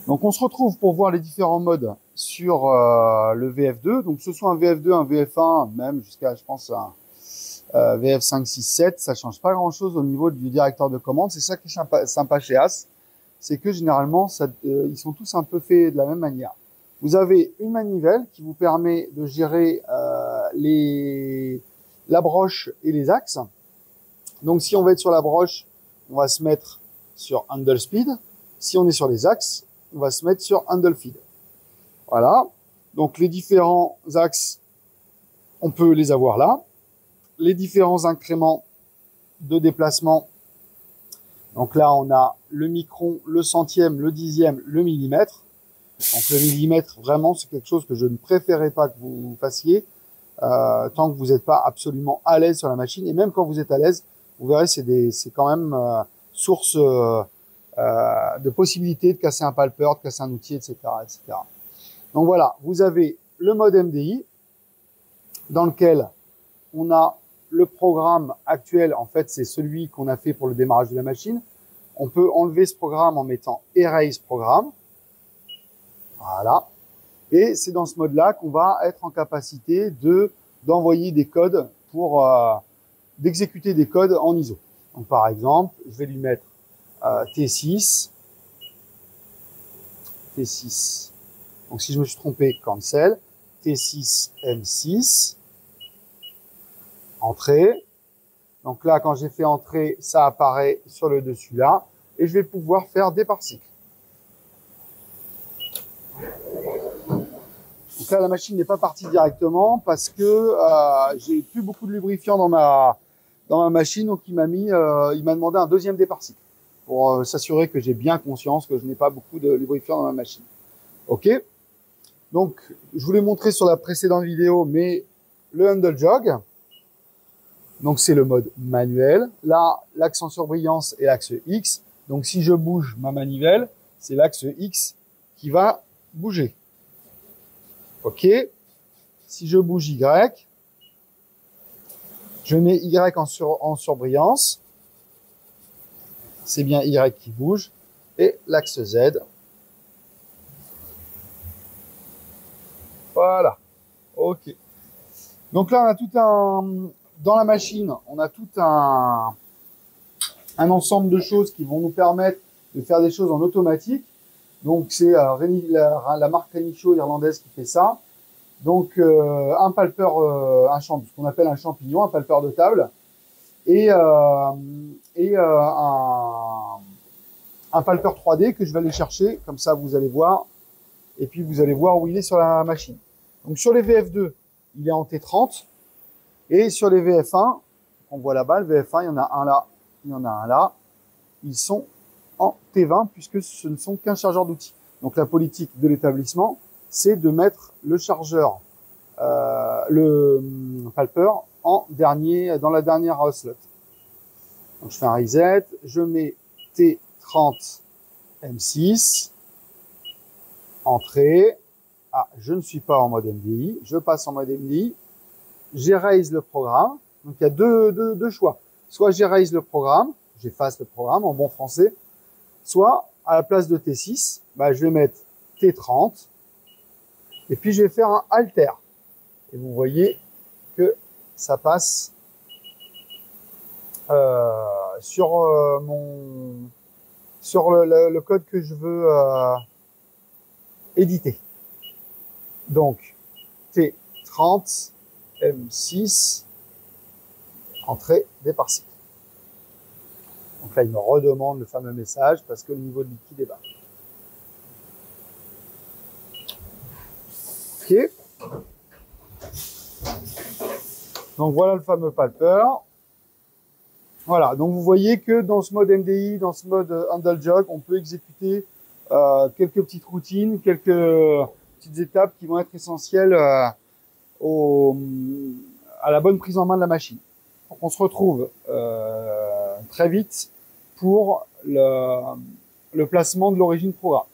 Donc on se retrouve pour voir les différents modes sur le VF2. Donc que ce soit un VF2, un VF1, même jusqu'à je pense un VF5, 6, 7, ça change pas grand chose au niveau du directeur de commande. C'est ça qui est sympa chez As, c'est que généralement ils sont tous un peu faits de la même manière. Vous avez une manivelle qui vous permet de gérer la broche et les axes. Donc si on va être sur la broche, on va se mettre sur handle speed. Si on est sur les axes, on va se mettre sur handle feed. Voilà. Donc les différents axes, on peut les avoir là. Les différents incréments de déplacement. Donc là, on a le micron, le centième, le dixième, le millimètre. Donc le millimètre, vraiment, c'est quelque chose que je ne préférais pas que vous fassiez tant que vous n'êtes pas absolument à l'aise sur la machine. Et même quand vous êtes à l'aise, vous verrez, c'est quand même source de possibilités de casser un palper, de casser un outil, etc., etc. Donc voilà, vous avez le mode MDI dans lequel on a le programme actuel. En fait, c'est celui qu'on a fait pour le démarrage de la machine. On peut enlever ce programme en mettant Erase Programme. Voilà. Et c'est dans ce mode-là qu'on va être en capacité d'envoyer des codes pour d'exécuter des codes en ISO. Donc par exemple, je vais lui mettre T6. Donc si je me suis trompé, cancel. T6 M6. Entrée. Donc là, quand j'ai fait entrer, ça apparaît sur le dessus là. Et je vais pouvoir faire des par-cycles. Donc là, la machine n'est pas partie directement parce que j'ai plus beaucoup de lubrifiant dans ma machine. Donc il m'a demandé un deuxième départ-cycle pour s'assurer que j'ai bien conscience que je n'ai pas beaucoup de lubrifiant dans ma machine. OK. Donc, je vous l'ai montré sur la précédente vidéo, mais le handle jog. Donc, c'est le mode manuel. Là, l'axe en surbrillance est l'axe X. Donc, si je bouge ma manivelle, c'est l'axe X qui va bouger. OK. Si je bouge Y, je mets Y en surbrillance. C'est bien Y qui bouge. Et l'axe Z. Voilà. OK. Donc là, on a tout dans la machine, on a tout un ensemble de choses qui vont nous permettre de faire des choses en automatique. Donc c'est la marque Renicho irlandaise qui fait ça. Donc un palper, ce qu'on appelle un champignon, un palper de table, et un palper 3D que je vais aller chercher. Comme ça, vous allez voir. Et puis vous allez voir où il est sur la machine. Donc sur les VF2, il est en T30. Et sur les VF1, on voit là-bas, le VF1, il y en a un là, il y en a un là. Ils sont en T20 puisque ce ne sont qu'un chargeur d'outils. Donc la politique de l'établissement, c'est de mettre le chargeur, le palper en dernier, dans la dernière slot. Donc je fais un reset, je mets T30 M6, entrée. Ah, je ne suis pas en mode MDI, je passe en mode MDI. J'erase le programme. Donc, il y a deux choix. Soit j'erase le programme, j'efface le programme en bon français. Soit, à la place de T6, je vais mettre T30. Et puis, je vais faire un alter. Et vous voyez que ça passe sur le code que je veux éditer. Donc, T30. M6, entrée, départ-cycle. Donc là, il me redemande le fameux message parce que le niveau de liquide est bas. OK. Donc voilà le fameux palper. Voilà, donc vous voyez que dans ce mode MDI, dans ce mode handle jog, on peut exécuter quelques petites routines, quelques petites étapes qui vont être essentielles à la bonne prise en main de la machine. Donc on se retrouve très vite pour le placement de l'origine programme.